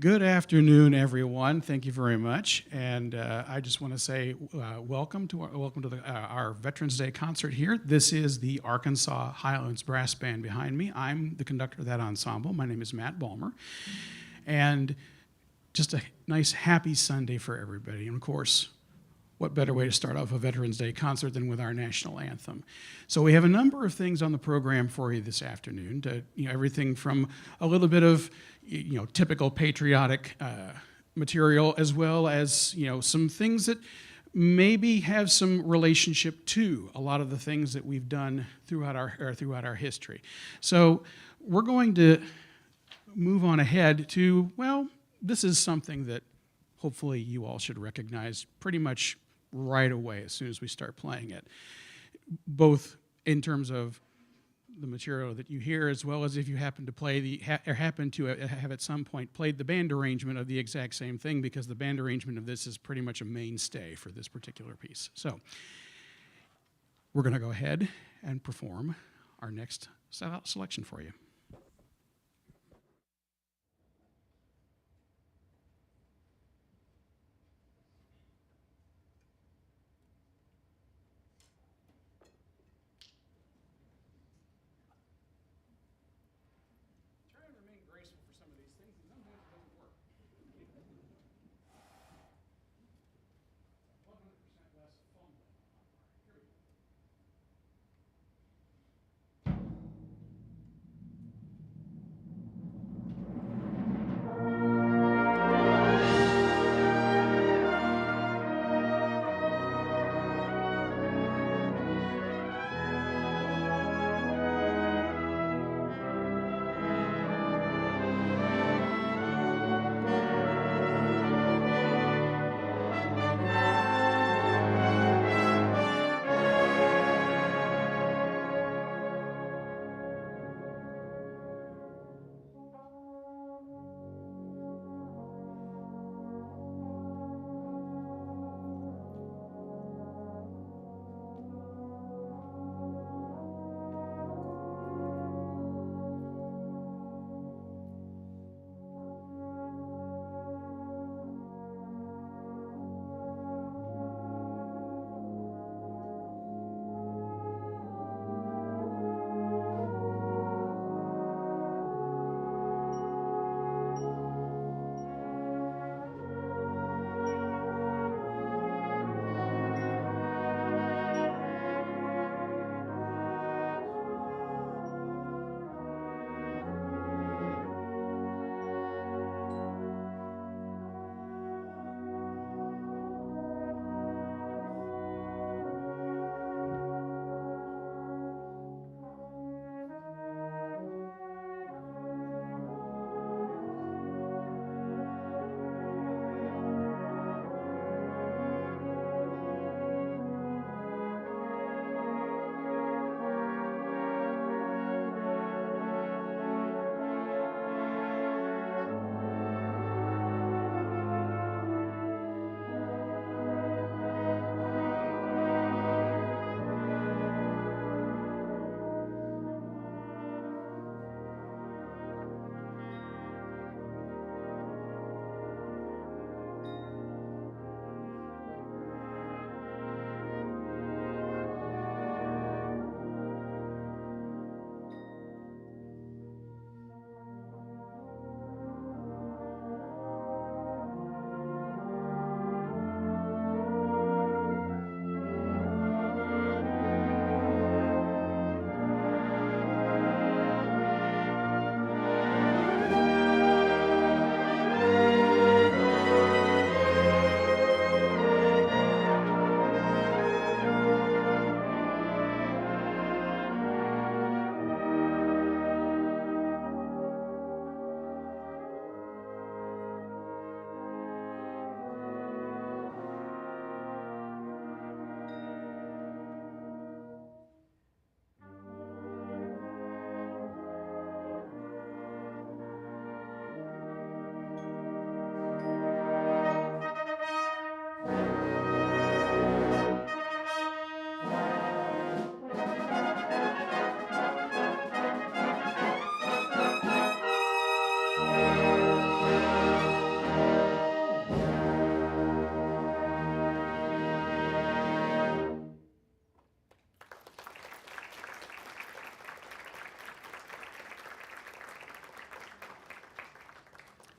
Good afternoon, everyone. Thank you very much. And I just want to say welcome to our Veterans Day concert here. This is the Arkansas Highlands Brass Band behind me. I'm the conductor of that ensemble. My name is Matt Balmer. And just a nice, happy Sunday for everybody. And of course, what better way to start off a Veterans Day concert than with our national anthem? So we have a number of things on the program for you this afternoon. Everything from a little bit of typical patriotic material, as well as some things that maybe have some relationship to a lot of the things that we've done throughout our history. So we're going to move on ahead to, well, this is something that hopefully you all should recognize pretty much right away as soon as we start playing it, both in terms of the material that you hear, as well as if you happen to play or happen to have at some point played the band arrangement of the exact same thing, because the band arrangement of this is pretty much a mainstay for this particular piece. So we're going to go ahead and perform our next selection for you.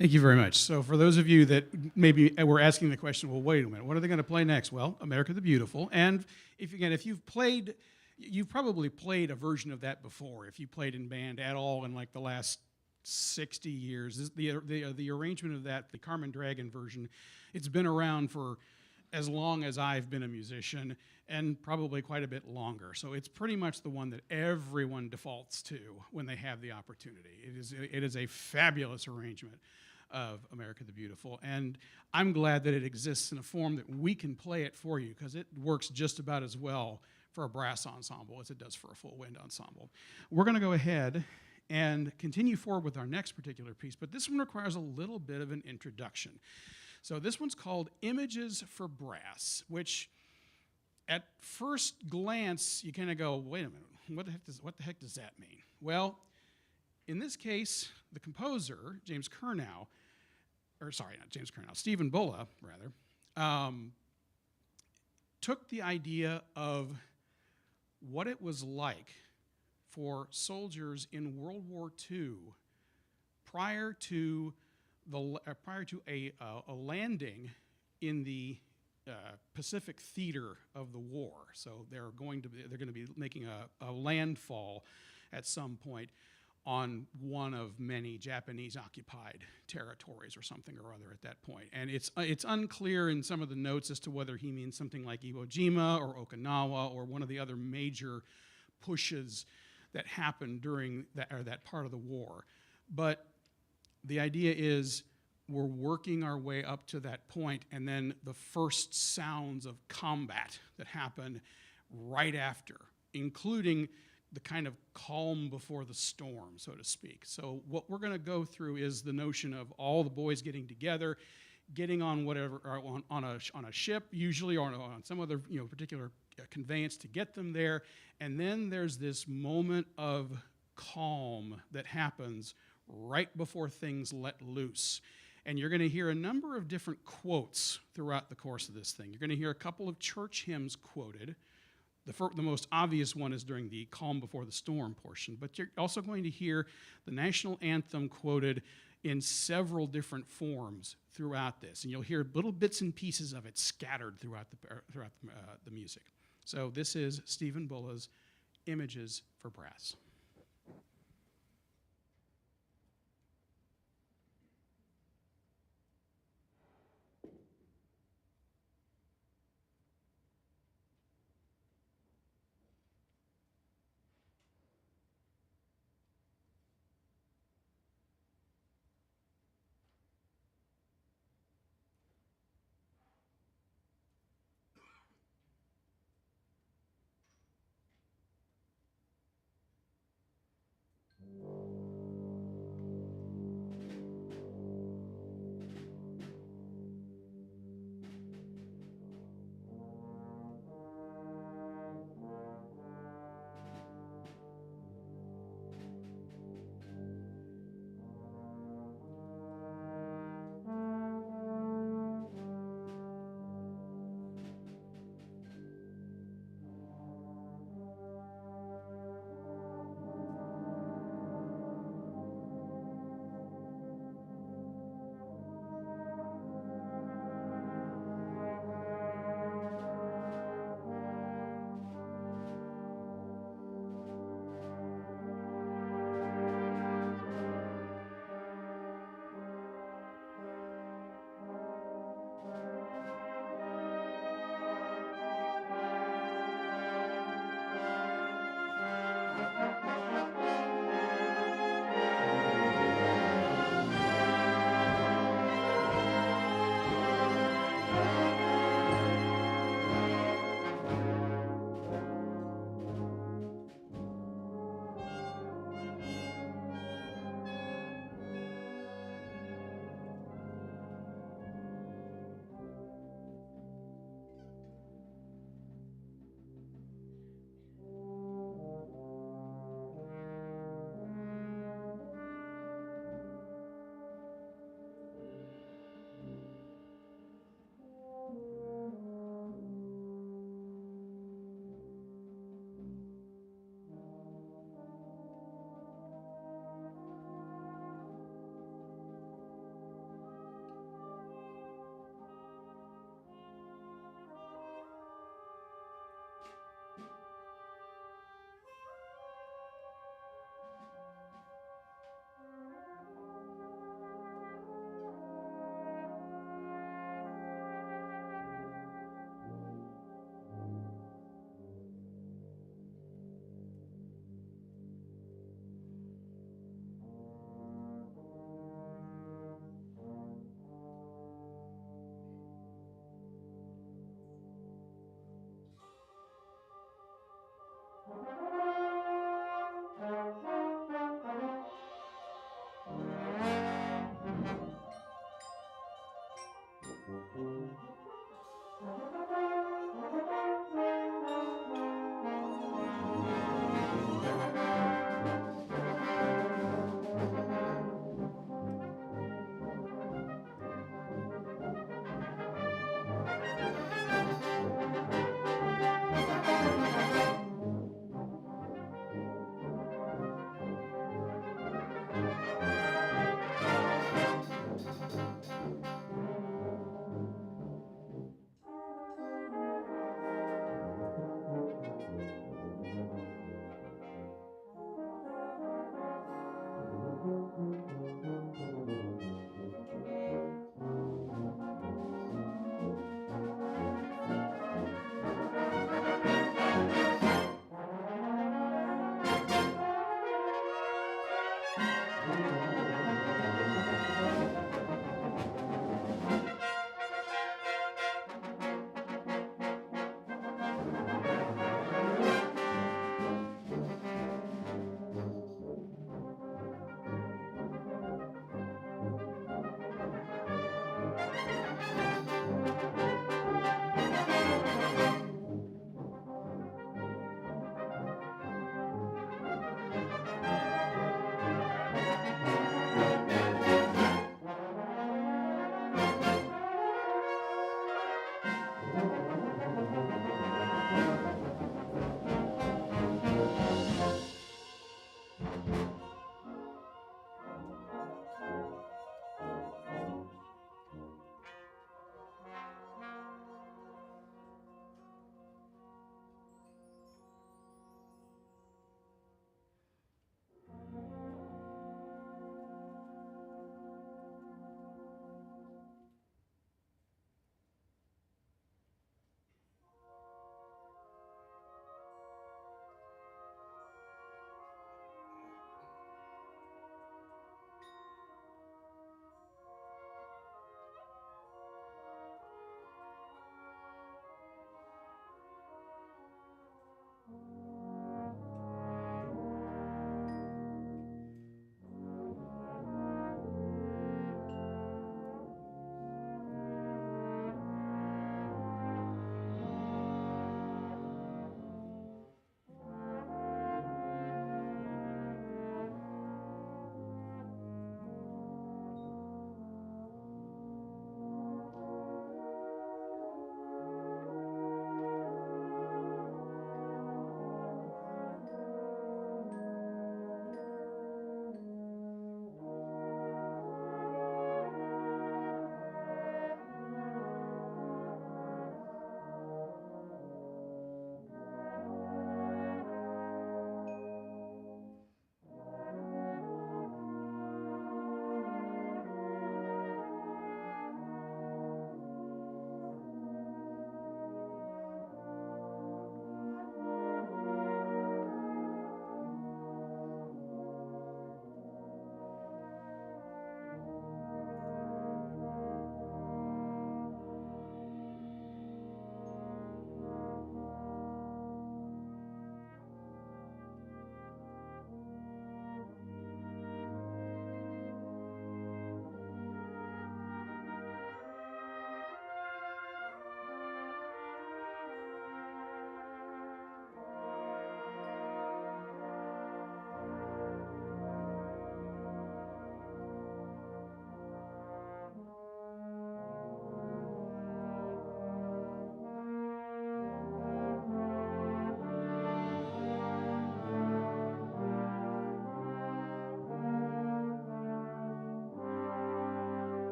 Thank you very much. So, for those of you that maybe were asking the question, well, wait a minute, what are they going to play next? Well, America the Beautiful. And if you've played, you've probably played a version of that before. If you played in band at all in like the last 60 years, the arrangement of that, the Carmen Dragon version, it's been around for as long as I've been a musician and probably quite a bit longer. So it's pretty much the one that everyone defaults to when they have the opportunity. It is a fabulous arrangement of America the Beautiful. And I'm glad that it exists in a form that we can play it for you because it works just about as well for a brass ensemble as it does for a full wind ensemble. We're going to go ahead and continue forward with our next particular piece, but this one requires a little bit of an introduction. So this one's called Images for Brass, which at first glance you kind of go, wait a minute, what the heck does that mean? Well, in this case, the composer, Stephen Bulla, rather, took the idea of what it was like for soldiers in World War II prior to a landing in the Pacific theater of the war. So they're going to be making a landfall at some point on one of many Japanese-occupied territories or something or other at that point. And it's unclear in some of the notes as to whether he means something like Iwo Jima or Okinawa or one of the other major pushes that happened during that part of the war. But the idea is we're working our way up to that point, and then the first sounds of combat that happen right after, including the kind of calm before the storm, so to speak. So what we're going to go through is the notion of all the boys getting together, getting on whatever on a ship usually, or on some other particular conveyance to get them there, and then there's this moment of calm that happens right before things let loose. And you're going to hear a number of different quotes throughout the course of this thing. You're going to hear a couple of church hymns quoted. The most obvious one is during the calm before the storm portion, but you're also going to hear the national anthem quoted in several different forms throughout this, and you'll hear little bits and pieces of it scattered throughout the music. So this is Stephen Bulla's Images for Brass.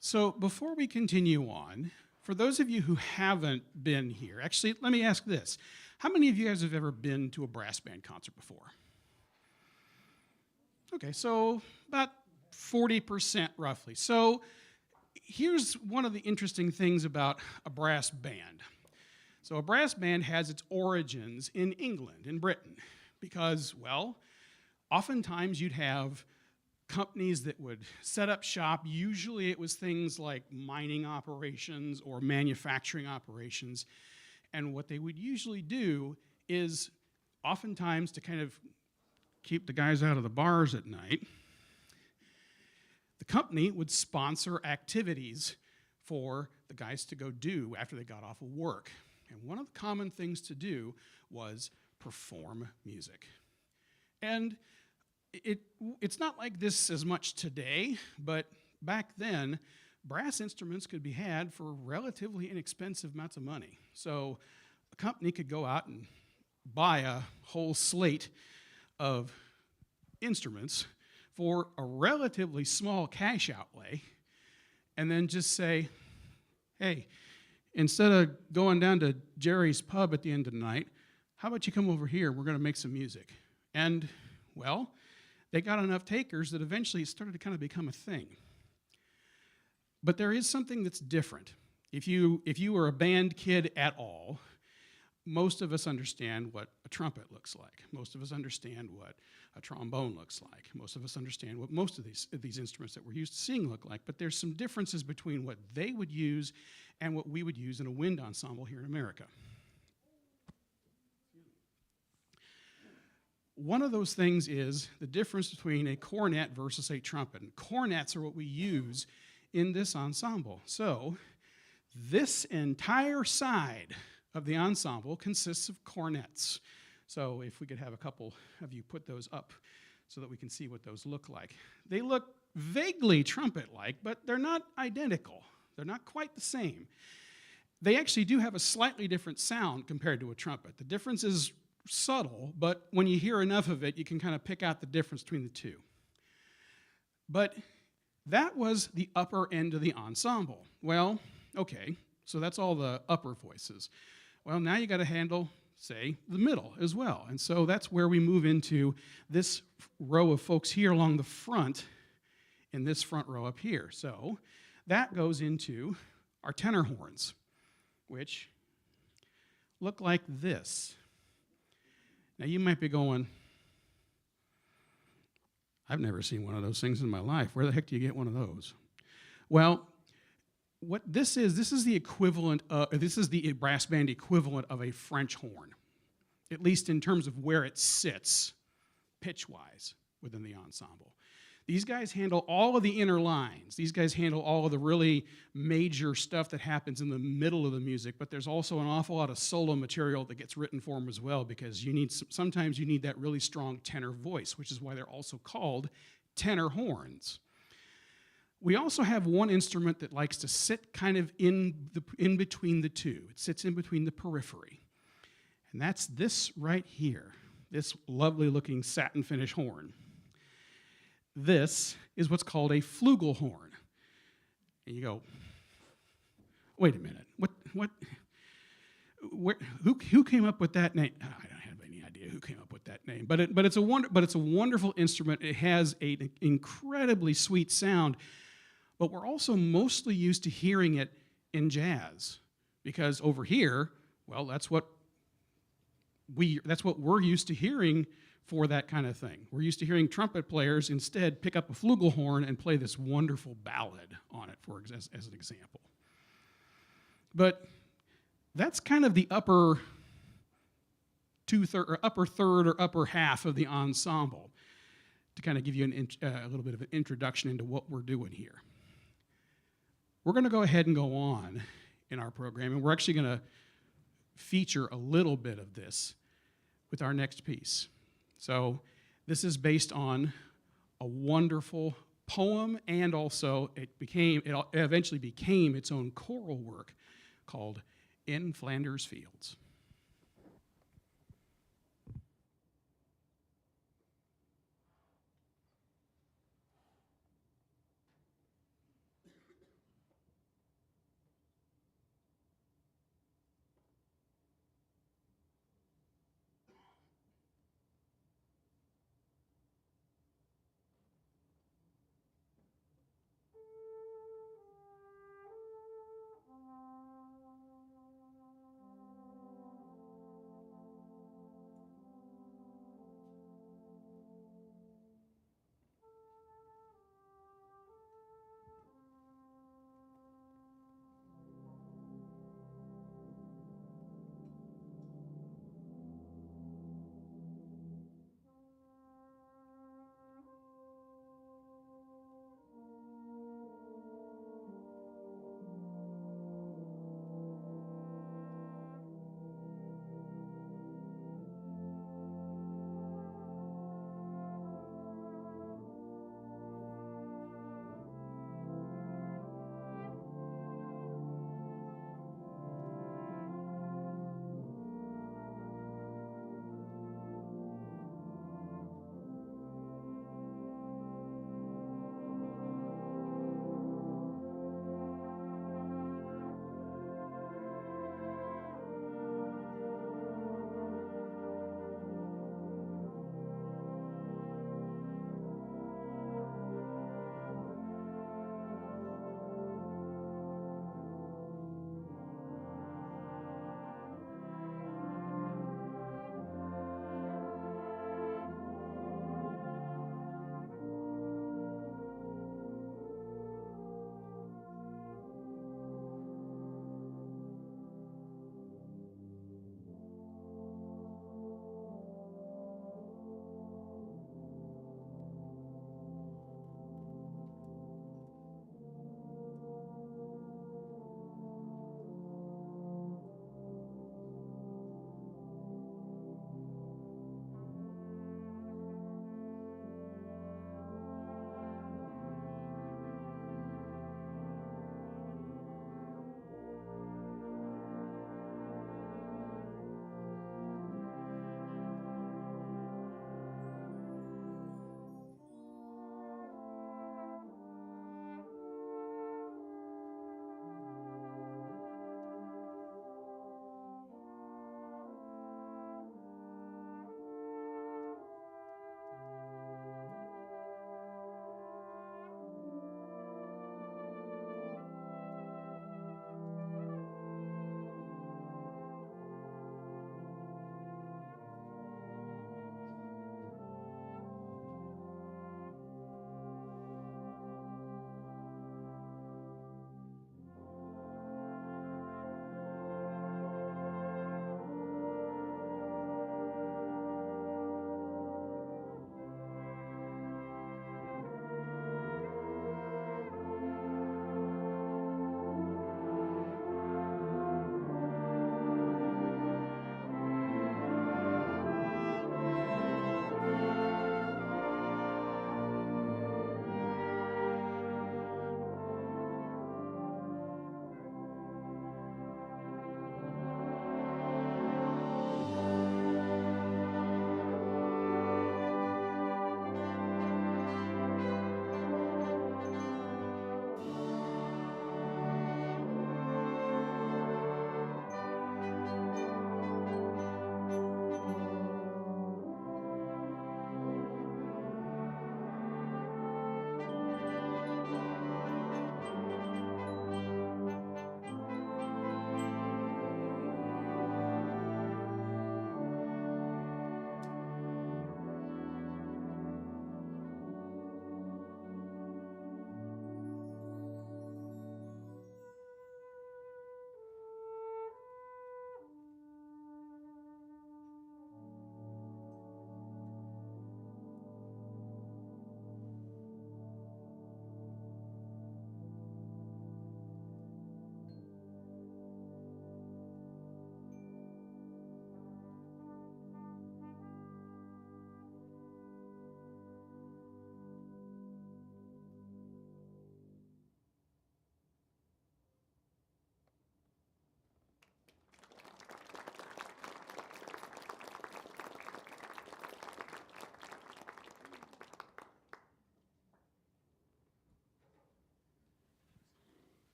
So before we continue on, for those of you who haven't been here, actually, let me ask this. How many of you guys have ever been to a brass band concert before? Okay, so about 40% roughly. So here's one of the interesting things about a brass band. So a brass band has its origins in England, in Britain, because, well, oftentimes you'd have companies that would set up shop. Usually it was things like mining operations or manufacturing operations. And what they would usually do is oftentimes to kind of keep the guys out of the bars at night, the company would sponsor activities for the guys to go do after they got off of work. And one of the common things to do was perform music. And it's not like this as much today, but back then, brass instruments could be had for relatively inexpensive amounts of money. So a company could go out and buy a whole slate of instruments for a relatively small cash outlay, and then just say, hey, instead of going down to Jerry's pub at the end of the night, how about you come over here, we're gonna make some music. And, well, they got enough takers that eventually it started to kind of become a thing. But there is something that's different. If you were a band kid at all, most of us understand what a trumpet looks like. Most of us understand what a trombone looks like. Most of us understand what most of these instruments that we're used to seeing look like. But there's some differences between what they would use and what we would use in a wind ensemble here in America. One of those things is the difference between a cornet versus a trumpet. And cornets are what we use in this ensemble. So this entire side of the ensemble consists of cornets. So if we could have a couple of you put those up so that we can see what those look like. They look vaguely trumpet-like, but they're not identical. They're not quite the same. They actually do have a slightly different sound compared to a trumpet. The difference is subtle, but when you hear enough of it, you can kind of pick out the difference between the two. But that was the upper end of the ensemble. Well, okay, so that's all the upper voices. Well, now you got to handle, say, the middle as well. And so that's where we move into this row of folks here along the front, in this front row up here. So that goes into our tenor horns, which look like this. Now, you might be going, I've never seen one of those things in my life. Where the heck do you get one of those? Well, What this is the equivalent of, this is the brass band equivalent of a French horn, at least in terms of where it sits pitch-wise within the ensemble. These guys handle all of the inner lines. These guys handle all of the really major stuff that happens in the middle of the music, but there's also an awful lot of solo material that gets written for them as well, because sometimes you need that really strong tenor voice, which is why they're also called tenor horns. We also have one instrument that likes to sit kind of in between the two. It sits in between the periphery. And that's this right here, this lovely looking satin finish horn. This is what's called a flugelhorn. And you go, wait a minute, who came up with that name? I don't have any idea who came up with that name, but it's a wonderful instrument. It has an incredibly sweet sound, but we're also mostly used to hearing it in jazz, because over here, well, that's what we're used to hearing for that kind of thing. We're used to hearing trumpet players instead pick up a flugelhorn and play this wonderful ballad on it, as an example. But that's kind of the upper third or upper half of the ensemble, to kind of give you a little bit of an introduction into what we're doing here. We're going to go ahead and go on in our program, and we're actually going to feature a little bit of this with our next piece. So this is based on a wonderful poem, and also it eventually became its own choral work called In Flanders Fields.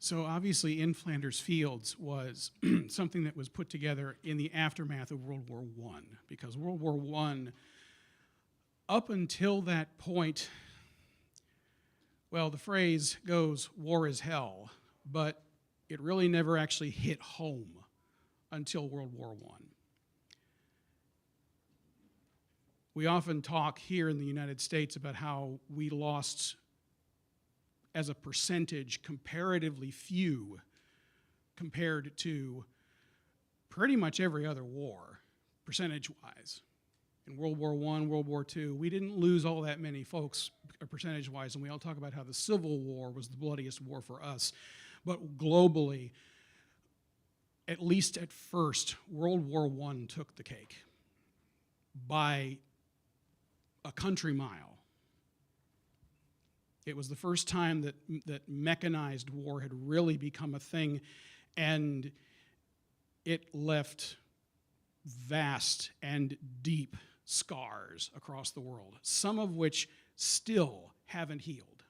So obviously, in Flanders Fields was something that was put together in the aftermath of World War I, because World War I, up until that point, well, the phrase goes, war is hell, but it really never actually hit home until World War I. We often talk here in the United States about how we lost, as a percentage, comparatively few compared to pretty much every other war, percentage-wise. In World War I, World War II, we didn't lose all that many folks percentage-wise, and we all talk about how the Civil War was the bloodiest war for us. But globally, at least at first, World War I took the cake by a country mile. It was the first time that mechanized war had really become a thing, and it left vast and deep scars across the world, some of which still haven't healed.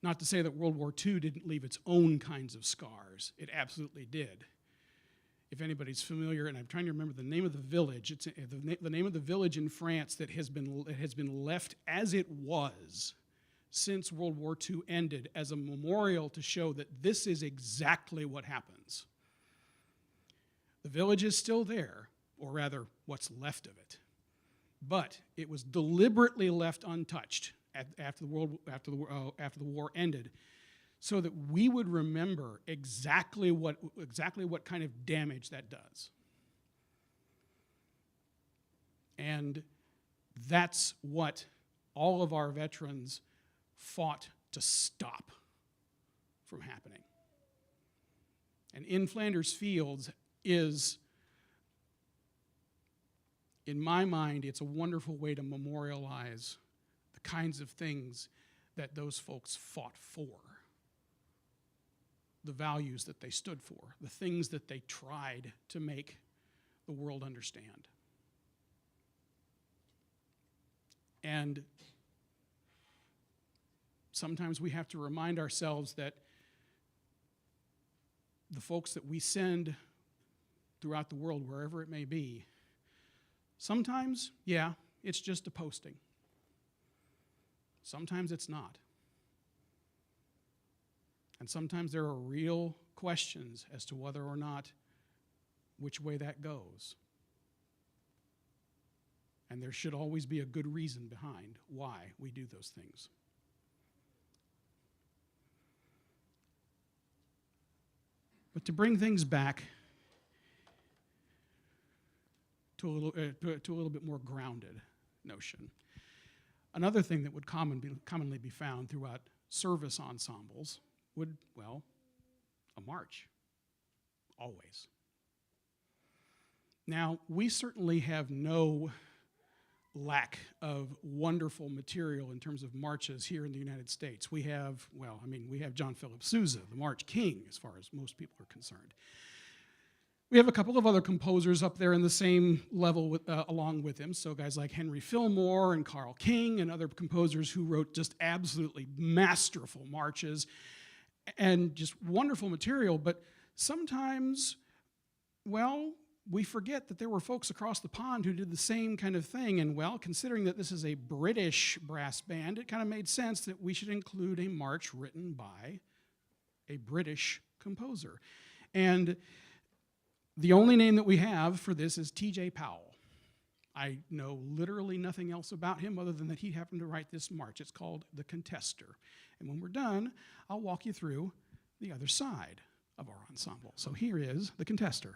Not to say that World War II didn't leave its own kinds of scars. It absolutely did. If anybody's familiar, and I'm trying to remember the name of the village, it's the name of the village in France that has been left as it was since World War II ended as a memorial to show that this is exactly what happens. The village is still there, or rather, what's left of it. But it was deliberately left untouched after the war ended, so that we would remember exactly what kind of damage that does. And that's what all of our veterans fought to stop from happening. And in Flanders Fields is, in my mind, it's a wonderful way to memorialize the kinds of things that those folks fought for, the values that they stood for, the things that they tried to make the world understand. And sometimes we have to remind ourselves that the folks that we send throughout the world, wherever it may be, sometimes, yeah, it's just a posting. Sometimes it's not. And sometimes there are real questions as to whether or not which way that goes. And there should always be a good reason behind why we do those things. But to bring things back to a little bit more grounded notion, another thing that would commonly be found throughout service ensembles would, well, a march, always. Now, we certainly have no lack of wonderful material in terms of marches here in the United States. We have, well, I mean, we have John Philip Sousa, the March King, as far as most people are concerned. We have a couple of other composers up there in the same level along with him, so guys like Henry Fillmore and Carl King and other composers who wrote just absolutely masterful marches and just wonderful material, but sometimes, well, we forget that there were folks across the pond who did the same kind of thing, and well, considering that this is a British brass band, it kind of made sense that we should include a march written by a British composer. And the only name that we have for this is T.J. Powell. I know literally nothing else about him other than that he happened to write this march. It's called The Contester. And when we're done, I'll walk you through the other side of our ensemble. So here is The Contester.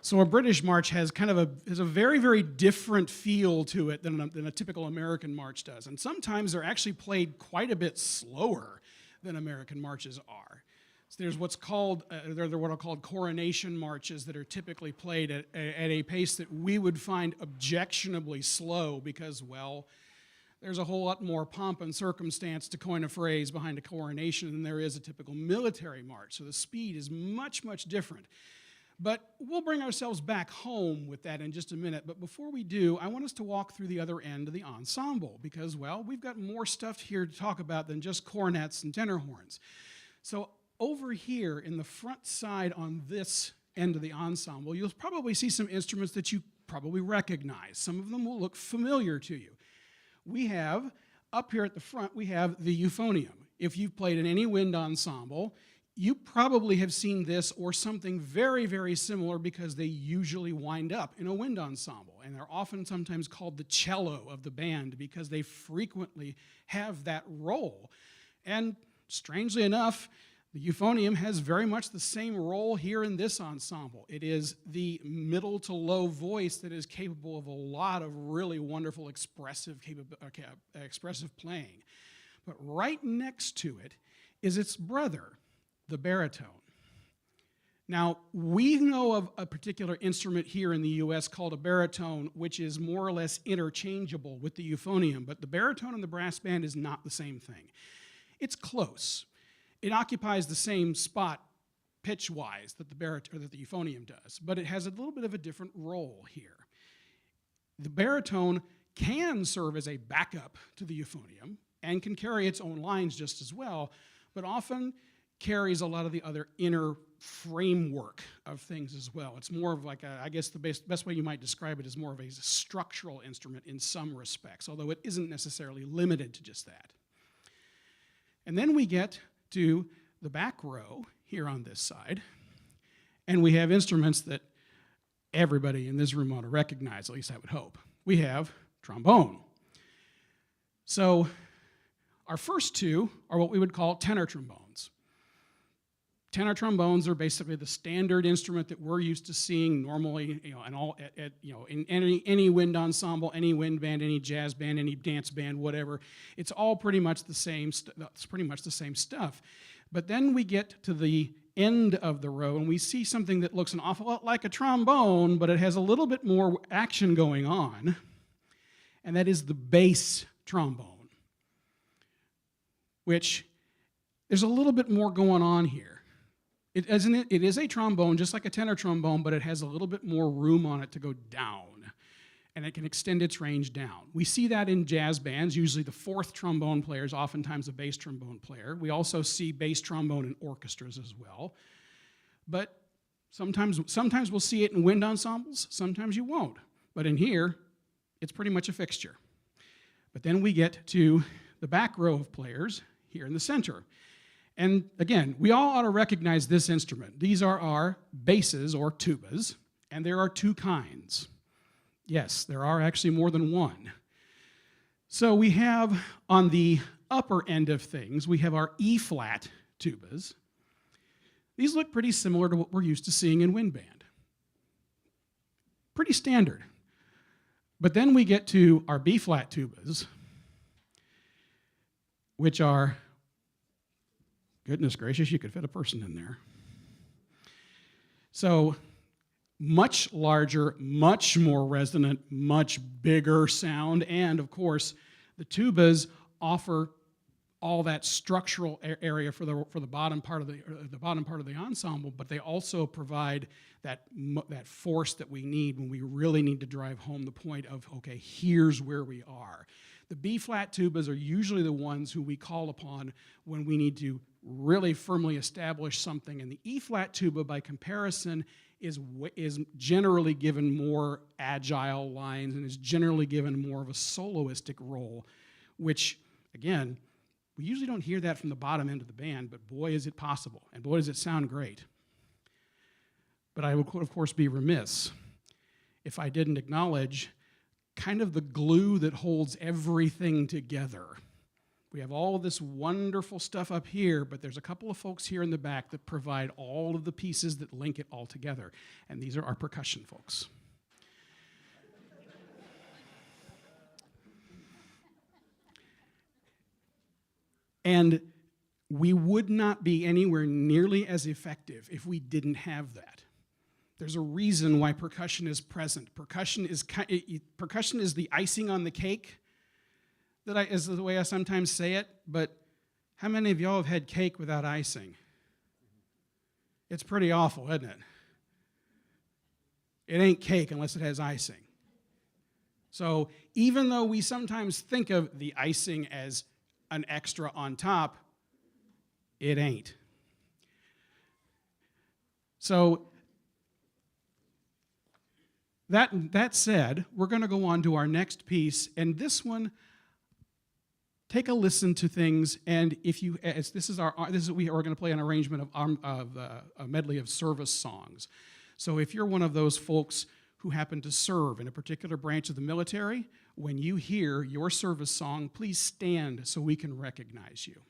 So a British march has kind of a very, very different feel to it than a typical American march does. And sometimes they're actually played quite a bit slower than American marches are. So there's what's called, they're what are called coronation marches that are typically played at a pace that we would find objectionably slow because, well, there's a whole lot more pomp and circumstance, to coin a phrase, behind a coronation than there is a typical military march. So the speed is much, much different. But we'll bring ourselves back home with that in just a minute. But before we do, I want us to walk through the other end of the ensemble because, well, we've got more stuff here to talk about than just cornets and tenor horns. So over here in the front side on this end of the ensemble, you'll probably see some instruments that you probably recognize. Some of them will look familiar to you. We have, up here at the front, we have the euphonium. If you've played in any wind ensemble, you probably have seen this or something very, very similar because they usually wind up in a wind ensemble. And they're often sometimes called the cello of the band because they frequently have that role. And strangely enough, the euphonium has very much the same role here in this ensemble. It is the middle to low voice that is capable of a lot of really wonderful expressive playing. But right next to it is its brother, the baritone. Now, we know of a particular instrument here in the US called a baritone, which is more or less interchangeable with the euphonium, but the baritone and the brass band is not the same thing. It's close. It occupies the same spot pitch-wise that the euphonium does, but it has a little bit of a different role here. The baritone can serve as a backup to the euphonium and can carry its own lines just as well, but often carries a lot of the other inner framework of things as well. It's more of like I guess the best way you might describe it is more of a structural instrument in some respects, although it isn't necessarily limited to just that. And then we get to the back row here on this side, and we have instruments that everybody in this room ought to recognize, at least I would hope. We have trombone. So our first two are what we would call tenor trombones. Tenor trombones are basically the standard instrument that we're used to seeing normally, in any wind ensemble, any wind band, any jazz band, any dance band, whatever. It's all pretty much the same. It's pretty much the same stuff. But then we get to the end of the row, and we see something that looks an awful lot like a trombone, but it has a little bit more action going on, and that is the bass trombone, which there's a little bit more going on here. It is a trombone, just like a tenor trombone, but it has a little bit more room on it to go down, and it can extend its range down. We see that in jazz bands. Usually the fourth trombone player is oftentimes a bass trombone player. We also see bass trombone in orchestras as well. But sometimes we'll see it in wind ensembles, sometimes you won't. But in here, it's pretty much a fixture. But then we get to the back row of players here in the center. And again, we all ought to recognize this instrument. These are our basses, or tubas, and there are two kinds. Yes, there are actually more than one. So we have, on the upper end of things, we have our E-flat tubas. These look pretty similar to what we're used to seeing in wind band. Pretty standard. But then we get to our B-flat tubas, which are, goodness gracious, you could fit a person in there. So much larger, much more resonant, much bigger sound, and of course, the tubas offer all that structural area for the bottom part of the ensemble, but they also provide that force that we need when we really need to drive home the point of, okay, here's where we are. The B-flat tubas are usually the ones who we call upon when we need to really firmly establish something, and the E-flat tuba, by comparison, is generally given more agile lines and is generally given more of a soloistic role, which, again, we usually don't hear that from the bottom end of the band, but boy, is it possible, and boy, does it sound great. But I would, of course, be remiss if I didn't acknowledge kind of the glue that holds everything together, We have all of this wonderful stuff up here, but there's a couple of folks here in the back that provide all of the pieces that link it all together. And these are our percussion folks. And we would not be anywhere nearly as effective if we didn't have that. There's a reason why percussion is present. Percussion is the icing on the cake, is the way I sometimes say it, but how many of y'all have had cake without icing? It's pretty awful, isn't it? It ain't cake unless it has icing. So even though we sometimes think of the icing as an extra on top, it ain't. So that said, we're going to go on to our next piece, and this one, take a listen to things, and if you, we are going to play an arrangement of a medley of service songs. So if you're one of those folks who happen to serve in a particular branch of the military, when you hear your service song, please stand so we can recognize you.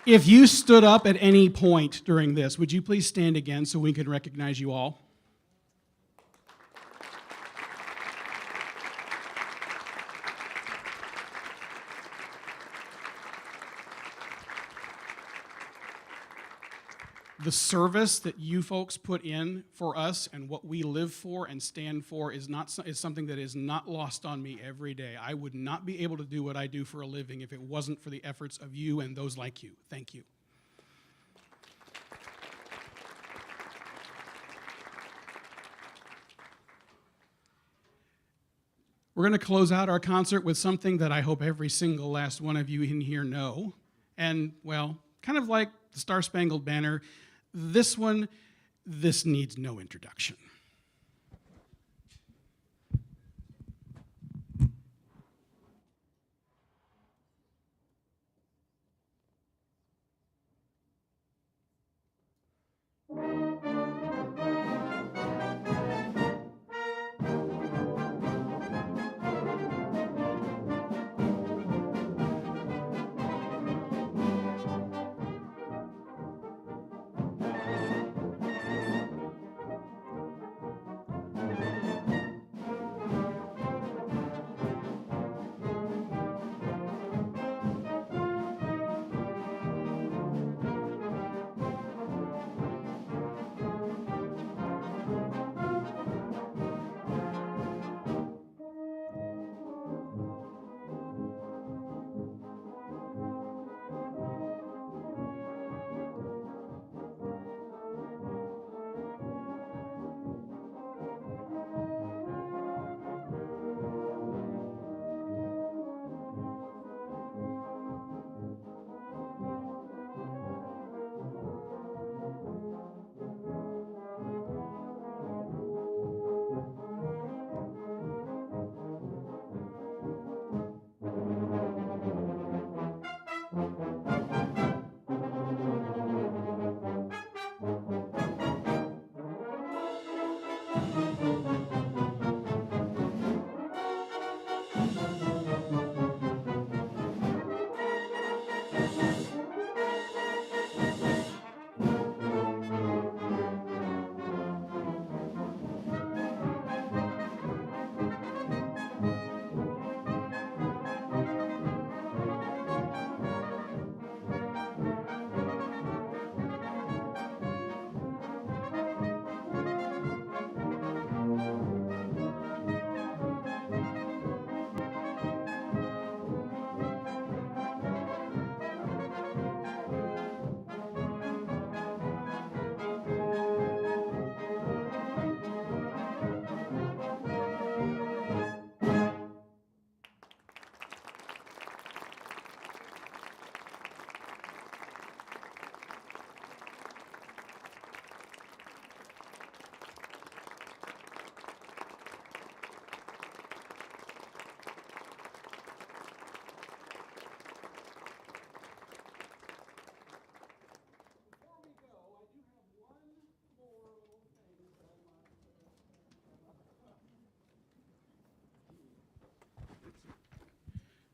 If you stood up at any point during this, would you please stand again so we can recognize you all? The service that you folks put in for us and what we live for and stand for is something that is not lost on me every day. I would not be able to do what I do for a living if it wasn't for the efforts of you and those like you. Thank you. We're going to close out our concert with something that I hope every single last one of you in here know. And, well, kind of like the Star Spangled Banner, this needs no introduction.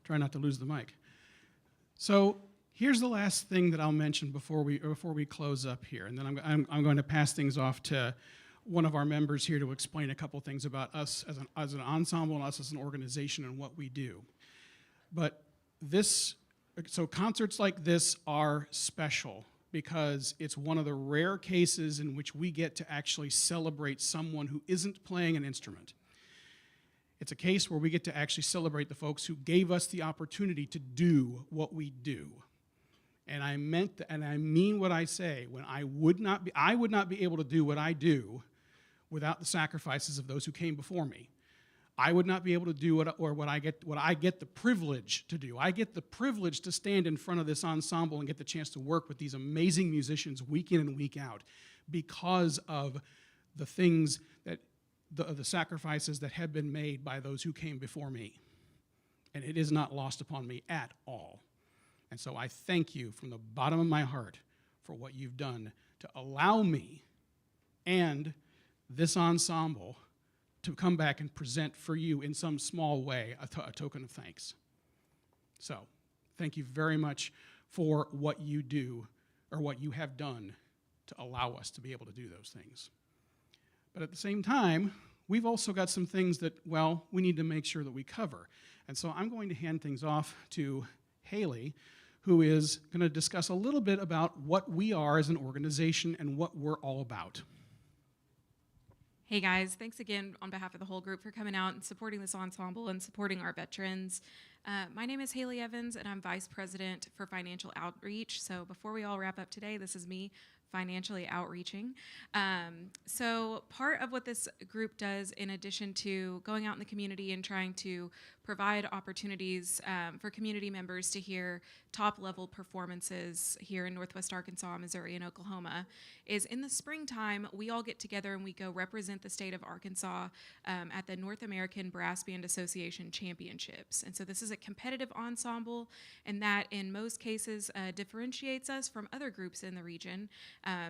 Try not to lose the mic. So here's the last thing that I'll mention before we close up here, and then I'm going to pass things off to one of our members here to explain a couple things about us as an ensemble and us as an organization and what we do. But so concerts like this are special because it's one of the rare cases in which we get to actually celebrate someone who isn't playing an instrument. It's a case where we get to actually celebrate the folks who gave us the opportunity to do what we do. And I mean what I say. When I would not be able to do what I do without the sacrifices of those who came before me. I would not be able to do what I get the privilege to do. I get the privilege to stand in front of this ensemble and get the chance to work with these amazing musicians week in and week out because of the things that the sacrifices that have been made by those who came before me. And it is not lost upon me at all. And so I thank you from the bottom of my heart for what you've done to allow me and this ensemble to come back and present for you in some small way a token of thanks. So thank you very much for what you do or what you have done to allow us to be able to do those things. But at the same time, we've also got some things that, well, we need to make sure that we cover. And so I'm going to hand things off to Haley, who is going to discuss a little bit about what we are as an organization and what we're all about. Hey guys, thanks again on behalf of the whole group for coming out and supporting this ensemble and supporting our veterans. My name is Haley Evans and I'm Vice President for Financial Outreach. So before we all wrap up today, this is me financially outreaching. So part of what this group does, in addition to going out in the community and trying to provide opportunities for community members to hear top-level performances here in Northwest Arkansas, Missouri, and Oklahoma, is in the springtime, we all get together and we go represent the state of Arkansas at the North American Brass Band Association Championships. And so this is a competitive ensemble, and that in most cases differentiates us from other groups in the region.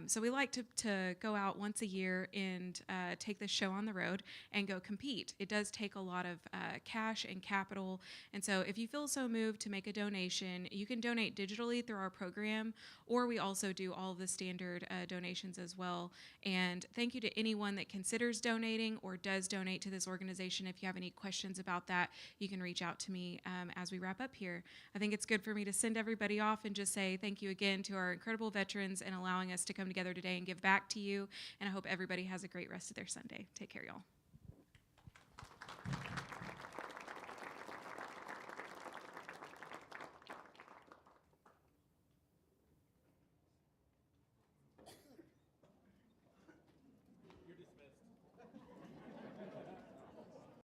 So we like to go out once a year and take this show on the road and go compete. It does take a lot of cash and capital, and so if you feel so moved to make a donation, you can donate digitally through our program, or we also do all of the standard donations as well. And thank you to anyone that considers donating or does donate to this organization. If you have any questions about that, you can reach out to me as we wrap up here. I think it's good for me to send everybody off and just say thank you again to our incredible veterans and allowing us to come together today and give back to you. And I hope everybody has a great rest of their Sunday. Take care, y'all.